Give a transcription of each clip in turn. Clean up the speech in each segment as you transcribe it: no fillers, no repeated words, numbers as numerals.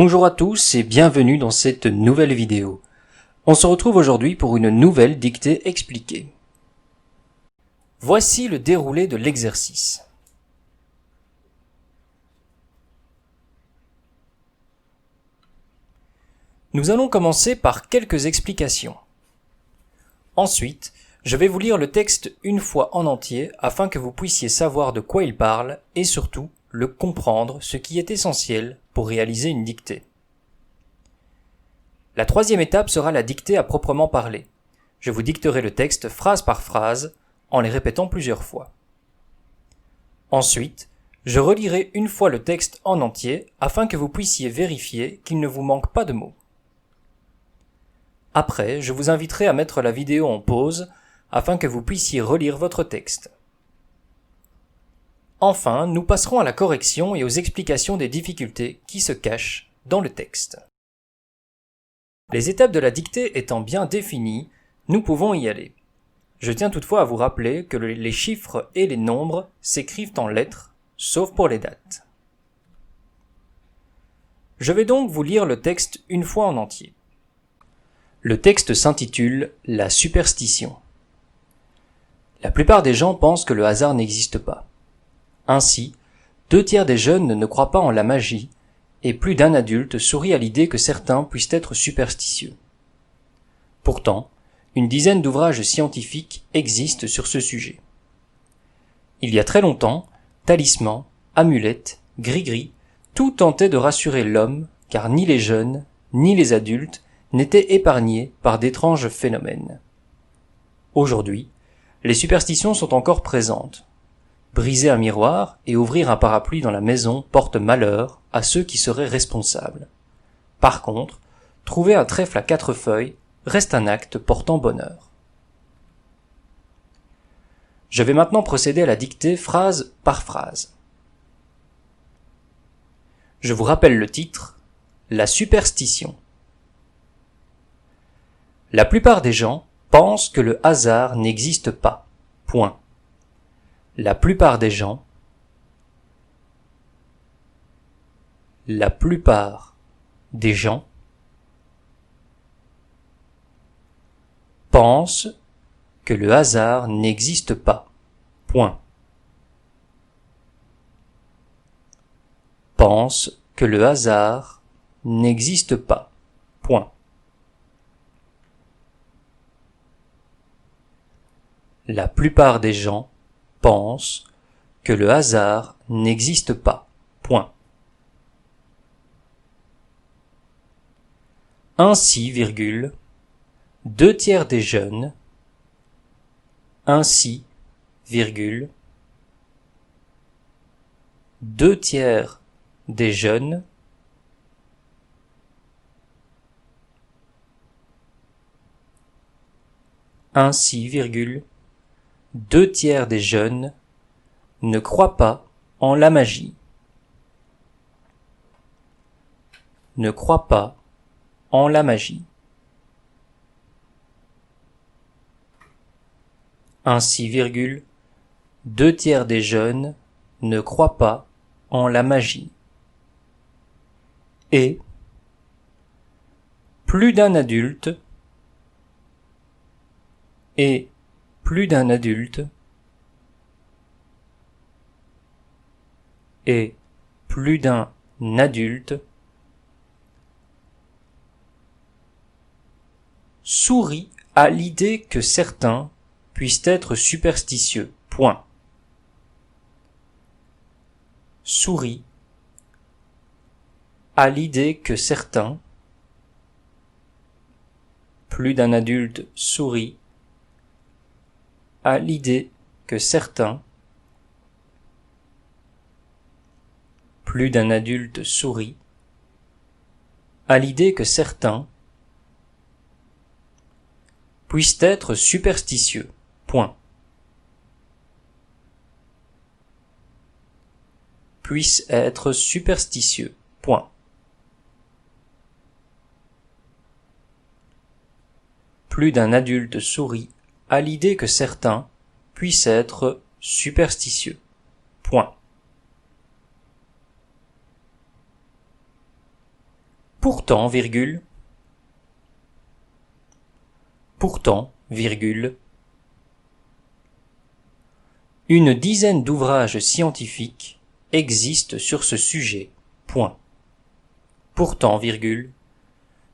Bonjour à tous et bienvenue dans cette nouvelle vidéo. On se retrouve aujourd'hui pour une nouvelle dictée expliquée. Voici le déroulé de l'exercice. Nous allons commencer par quelques explications. Ensuite, je vais vous lire le texte une fois en entier afin que vous puissiez savoir de quoi il parle et surtout le comprendre, ce qui est essentiel pour réaliser une dictée. La troisième étape sera la dictée à proprement parler. Je vous dicterai le texte phrase par phrase en les répétant plusieurs fois. Ensuite, je relirai une fois le texte en entier afin que vous puissiez vérifier qu'il ne vous manque pas de mots. Après, je vous inviterai à mettre la vidéo en pause afin que vous puissiez relire votre texte. Enfin, nous passerons à la correction et aux explications des difficultés qui se cachent dans le texte. Les étapes de la dictée étant bien définies, nous pouvons y aller. Je tiens toutefois à vous rappeler que les chiffres et les nombres s'écrivent en lettres, sauf pour les dates. Je vais donc vous lire le texte une fois en entier. Le texte s'intitule « La superstition ». La plupart des gens pensent que le hasard n'existe pas. Ainsi, 2/3 des jeunes ne croient pas en la magie, et plus d'un adulte sourit à l'idée que certains puissent être superstitieux. Pourtant, une dizaine d'ouvrages scientifiques existent sur ce sujet. Il y a très longtemps, talismans, amulettes, gris-gris, tout tentait de rassurer l'homme, car ni les jeunes, ni les adultes n'étaient épargnés par d'étranges phénomènes. Aujourd'hui, les superstitions sont encore présentes. Briser un miroir et ouvrir un parapluie dans la maison porte malheur à ceux qui seraient responsables. Par contre, trouver un trèfle à 4 feuilles reste un acte portant bonheur. Je vais maintenant procéder à la dictée phrase par phrase. Je vous rappelle le titre, La superstition. La plupart des gens pensent que le hasard n'existe pas. Point. La plupart des gens pensent que le hasard n'existe pas. Point. Pensent que le hasard n'existe pas. Point. La plupart des gens pensent que le hasard n'existe pas. Point. Ainsi, 2/3 des jeunes, ainsi, 2/3 des jeunes, ainsi, 2/3 des jeunes ne croient pas en la magie. Ne croient pas en la magie. Ainsi, 2/3 des jeunes ne croient pas en la magie. Et plus d'un adulte et plus d'un adulte et plus d'un adulte sourit à l'idée que certains puissent être superstitieux. Point. Sourit à l'idée que certains, plus d'un adulte sourit à l'idée que certains, plus d'un adulte sourit à l'idée que certains puissent être superstitieux. Point. Puissent être superstitieux. Point. Plus d'un adulte sourit à l'idée que certains puissent être superstitieux. Point. Pourtant, virgule. Pourtant, virgule. Une dizaine d'ouvrages scientifiques existent sur ce sujet. Point. Pourtant, virgule.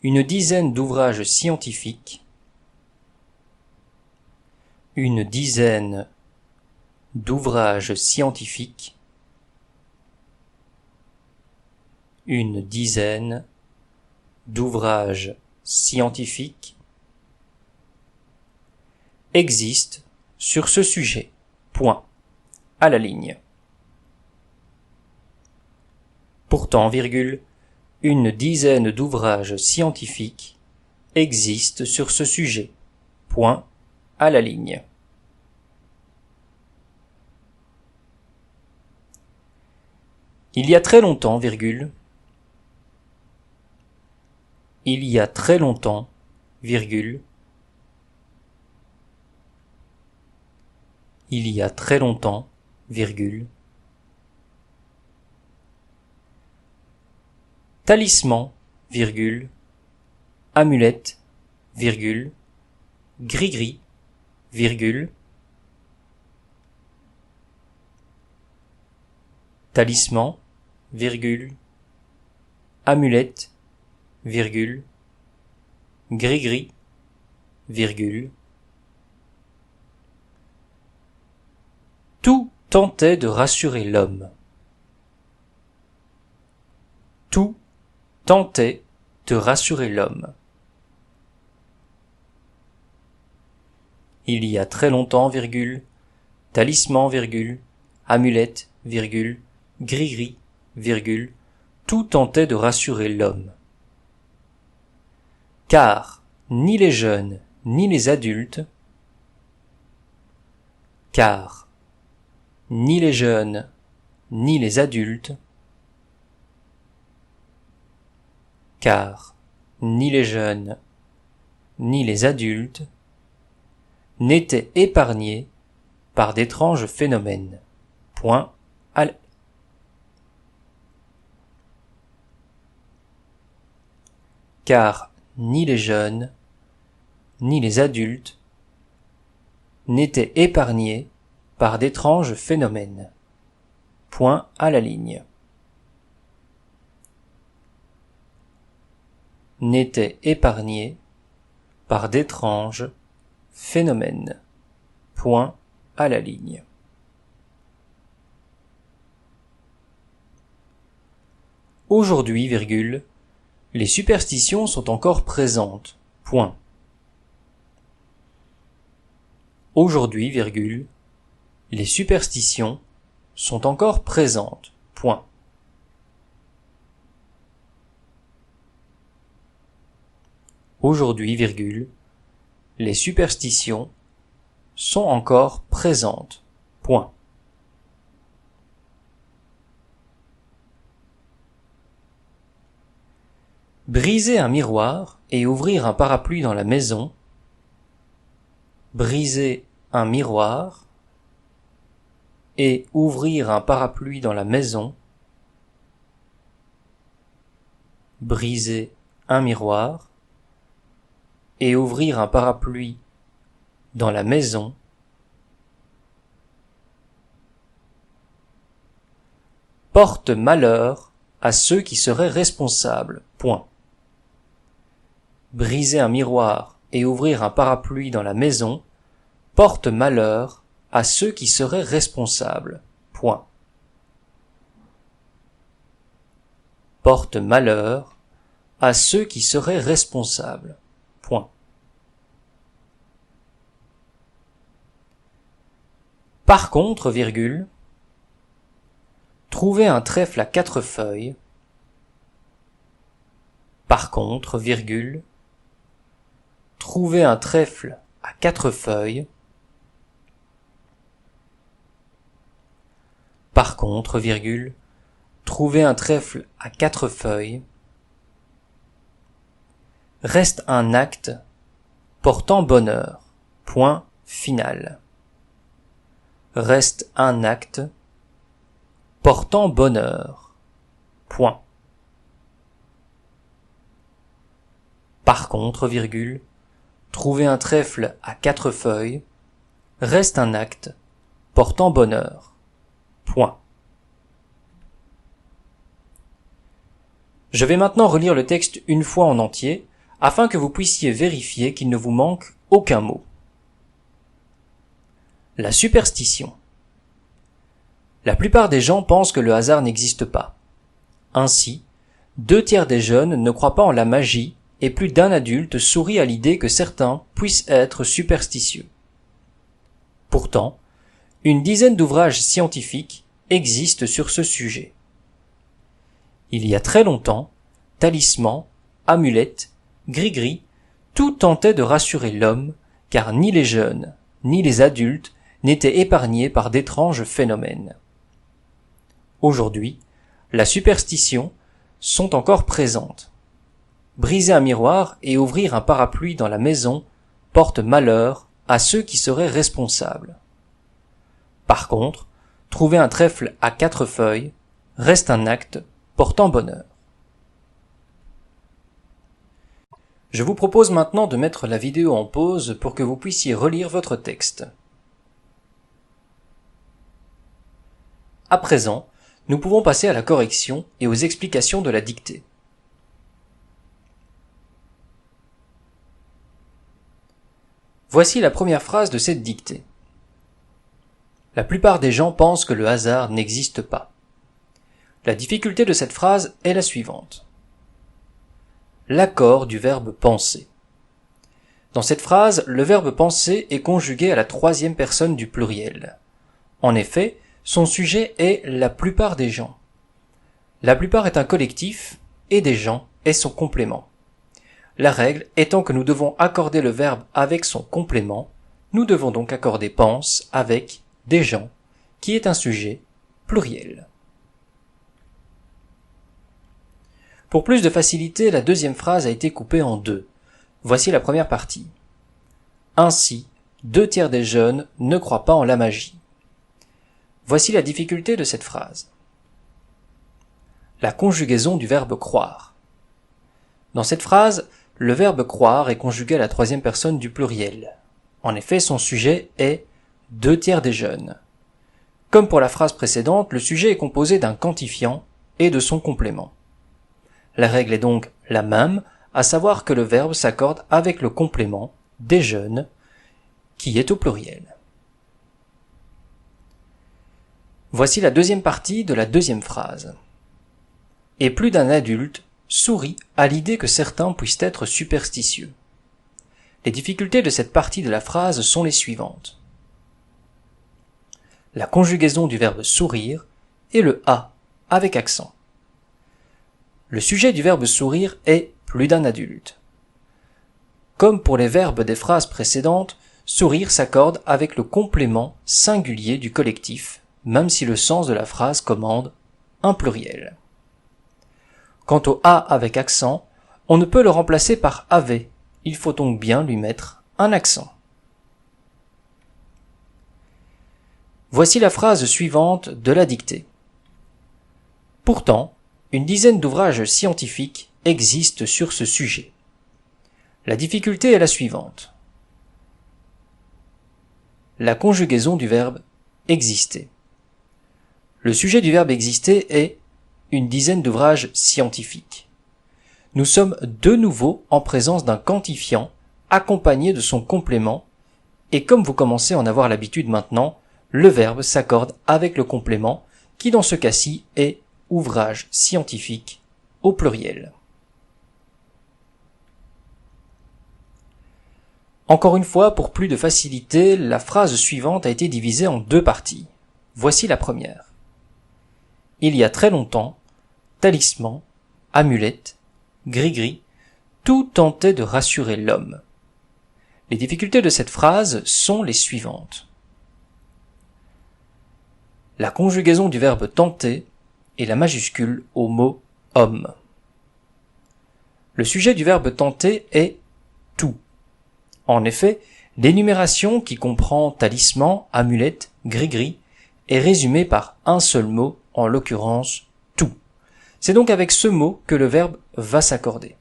Une dizaine d'ouvrages scientifiques. Une dizaine d'ouvrages scientifiques. Une dizaine d'ouvrages scientifiques existent sur ce sujet. Point. À la ligne. Pourtant, virgule, une dizaine d'ouvrages scientifiques existent sur ce sujet. Point. À la ligne. Il y a très longtemps, virgule. Il y a très longtemps, virgule. Il y a très longtemps, virgule. Talisman, virgule. Amulette, virgule. Gris-gris, virgule. Talisman, virgule. Amulette, virgule. Gris-gris, virgule. Tout tentait de rassurer l'homme. Tout tentait de rassurer l'homme. Il y a très longtemps, virgule. Talisman, virgule. Amulette, virgule. Gris-gris, virgule. Tout tentait de rassurer l'homme. Car ni les jeunes ni les adultes, car ni les jeunes ni les adultes, car ni les jeunes ni les adultes n'étaient épargnés par d'étranges phénomènes. Point à l'... Car ni les jeunes ni les adultes n'étaient épargnés par d'étranges phénomènes. Point à la ligne. N'étaient épargnés par d'étranges phénomènes. Point à la ligne. Aujourd'hui, virgule, les superstitions sont encore présentes. Point. Aujourd'hui, virgule, les superstitions sont encore présentes. Point. Aujourd'hui, virgule, les superstitions sont encore présentes. Point. Briser un miroir et ouvrir un parapluie dans la maison. Briser un miroir et ouvrir un parapluie dans la maison. Briser un miroir et ouvrir un parapluie dans la maison. Porte malheur à ceux qui seraient responsables. Point. Briser un miroir et ouvrir un parapluie dans la maison porte malheur à ceux qui seraient responsables. Point. Porte malheur à ceux qui seraient responsables. Point. Par contre, virgule, trouver un trèfle à 4 feuilles. Par contre, virgule, trouver un trèfle à 4 feuilles. Par contre, virgule, trouver un trèfle à 4 feuilles. Reste un acte portant bonheur. Point final. Reste un acte portant bonheur. Point. Par contre, trouver un trèfle à 4 feuilles reste un acte portant bonheur. Point. Je vais maintenant relire le texte une fois en entier, afin que vous puissiez vérifier qu'il ne vous manque aucun mot. La superstition. La plupart des gens pensent que le hasard n'existe pas. Ainsi, 2/3 des jeunes ne croient pas en la magie et plus d'un adulte sourit à l'idée que certains puissent être superstitieux. Pourtant, une dizaine d'ouvrages scientifiques existent sur ce sujet. Il y a très longtemps, talismans, amulettes, gris-gris, tout tentait de rassurer l'homme, car ni les jeunes, ni les adultes n'étaient épargnés par d'étranges phénomènes. Aujourd'hui, la superstition sont encore présentes. Briser un miroir et ouvrir un parapluie dans la maison porte malheur à ceux qui seraient responsables. Par contre, trouver un trèfle à 4 feuilles reste un acte portant bonheur. Je vous propose maintenant de mettre la vidéo en pause pour que vous puissiez relire votre texte. À présent, nous pouvons passer à la correction et aux explications de la dictée. Voici la première phrase de cette dictée. La plupart des gens pensent que le hasard n'existe pas. La difficulté de cette phrase est la suivante. L'accord du verbe penser. Dans cette phrase, le verbe penser est conjugué à la 3e personne du pluriel. En effet, son sujet est la plupart des gens. La plupart est un collectif et des gens est son complément. La règle étant que nous devons accorder le verbe avec son complément, nous devons donc accorder pense avec des gens, qui est un sujet pluriel. Pour plus de facilité, la deuxième phrase a été coupée en 2. Voici la première partie. Ainsi, 2/3 des jeunes ne croient pas en la magie. Voici la difficulté de cette phrase. La conjugaison du verbe croire. Dans cette phrase, le verbe croire est conjugué à la 3e personne du pluriel. En effet, son sujet est 2/3 des jeunes. Comme pour la phrase précédente, le sujet est composé d'un quantifiant et de son complément. La règle est donc la même, à savoir que le verbe s'accorde avec le complément des jeunes, qui est au pluriel. Voici la deuxième partie de la deuxième phrase. Et plus d'un adulte sourit à l'idée que certains puissent être superstitieux. Les difficultés de cette partie de la phrase sont les suivantes. La conjugaison du verbe sourire et le a avec accent. Le sujet du verbe sourire est plus d'un adulte. Comme pour les verbes des phrases précédentes, sourire s'accorde avec le complément singulier du collectif, même si le sens de la phrase commande un pluriel. Quant au a avec accent, on ne peut le remplacer par avait, il faut donc bien lui mettre un accent. Voici la phrase suivante de la dictée. Pourtant, une dizaine d'ouvrages scientifiques existent sur ce sujet. La difficulté est la suivante. La conjugaison du verbe exister. Le sujet du verbe exister est une dizaine d'ouvrages scientifiques. Nous sommes de nouveau en présence d'un quantifiant accompagné de son complément, et comme vous commencez à en avoir l'habitude maintenant, le verbe s'accorde avec le complément, qui dans ce cas-ci est ouvrage scientifique au pluriel. Encore une fois, pour plus de facilité, la phrase suivante a été divisée en 2 parties. Voici la première. Il y a très longtemps, talisman, amulette, gris-gris, tout tentait de rassurer l'homme. Les difficultés de cette phrase sont les suivantes. La conjugaison du verbe tenter et la majuscule au mot homme. Le sujet du verbe tenter est tout. En effet, l'énumération qui comprend talisman, amulette, gris-gris est résumée par un seul mot, en l'occurrence tout. C'est donc avec ce mot que le verbe va s'accorder.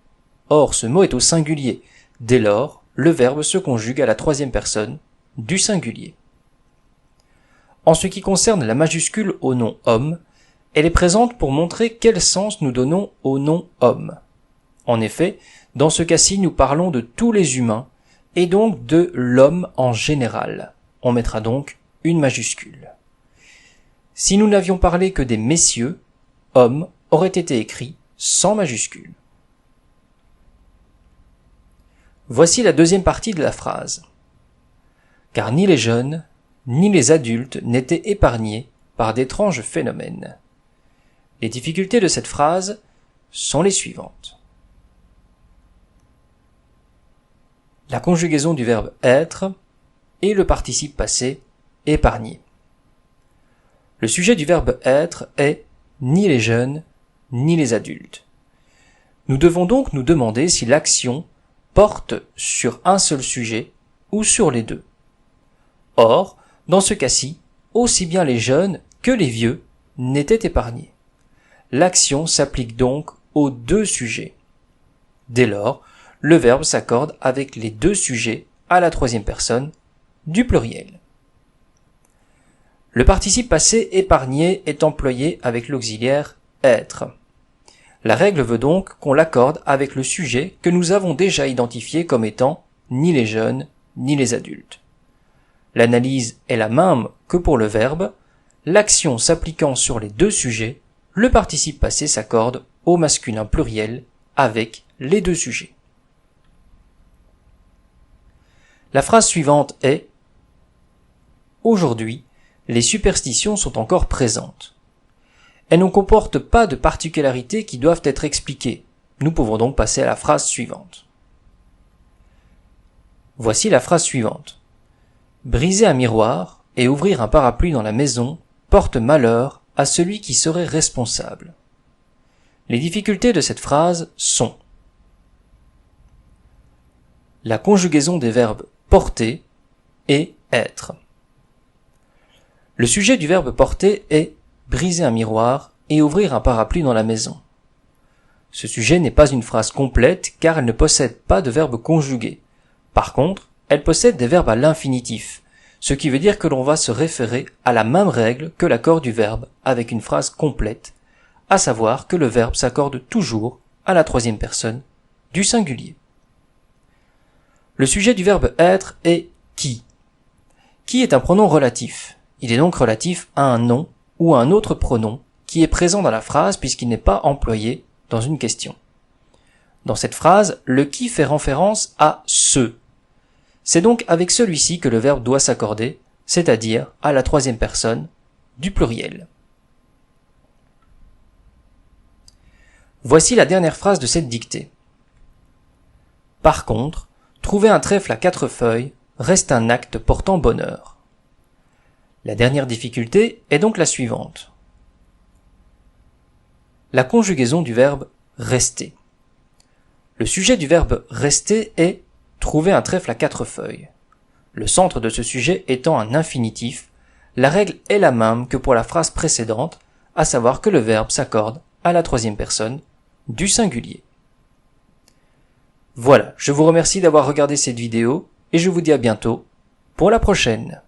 Or, ce mot est au singulier. Dès lors, le verbe se conjugue à la troisième personne du singulier. En ce qui concerne la majuscule au nom homme, elle est présente pour montrer quel sens nous donnons au nom homme. En effet, dans ce cas-ci, nous parlons de tous les humains, et donc de l'homme en général. On mettra donc une majuscule. Si nous n'avions parlé que des messieurs, homme aurait été écrit sans majuscule. Voici la deuxième partie de la phrase. Car ni les jeunes, ni les adultes n'étaient épargnés par d'étranges phénomènes. Les difficultés de cette phrase sont les suivantes. La conjugaison du verbe être et le participe passé épargné. Le sujet du verbe être est ni les jeunes, ni les adultes. Nous devons donc nous demander si l'action porte sur un seul sujet ou sur les deux. Or, dans ce cas-ci, aussi bien les jeunes que les vieux n'étaient épargnés. L'action s'applique donc aux deux sujets. Dès lors, le verbe s'accorde avec les deux sujets à la troisième personne du pluriel. Le participe passé épargné est employé avec l'auxiliaire être. La règle veut donc qu'on l'accorde avec le sujet que nous avons déjà identifié comme étant ni les jeunes ni les adultes. L'analyse est la même que pour le verbe, l'action s'appliquant sur les deux sujets, le participe passé s'accorde au masculin pluriel avec les deux sujets. La phrase suivante est « Aujourd'hui, les superstitions sont encore présentes. Elles ne comportent pas de particularités qui doivent être expliquées. Nous pouvons donc passer à la phrase suivante. » Voici la phrase suivante. Briser un miroir et ouvrir un parapluie dans la maison porte malheur à celui qui serait responsable. Les difficultés de cette phrase sont la conjugaison des verbes porter et être. Le sujet du verbe porter est briser un miroir et ouvrir un parapluie dans la maison. Ce sujet n'est pas une phrase complète car elle ne possède pas de verbe conjugué. Par contre, elle possède des verbes à l'infinitif, ce qui veut dire que l'on va se référer à la même règle que l'accord du verbe avec une phrase complète, à savoir que le verbe s'accorde toujours à la troisième personne du singulier. Le sujet du verbe être est qui. Qui est un pronom relatif. Il est donc relatif à un nom ou à un autre pronom qui est présent dans la phrase puisqu'il n'est pas employé dans une question. Dans cette phrase, le qui fait référence à ce. C'est donc avec celui-ci que le verbe doit s'accorder, c'est-à-dire à la troisième personne du pluriel. Voici la dernière phrase de cette dictée. Par contre, trouver un trèfle à 4 feuilles reste un acte portant bonheur. La dernière difficulté est donc la suivante. La conjugaison du verbe rester. Le sujet du verbe rester est trouver un trèfle à 4 feuilles. Le centre de ce sujet étant un infinitif, la règle est la même que pour la phrase précédente, à savoir que le verbe s'accorde à la troisième personne du singulier. Voilà, je vous remercie d'avoir regardé cette vidéo et je vous dis à bientôt pour la prochaine.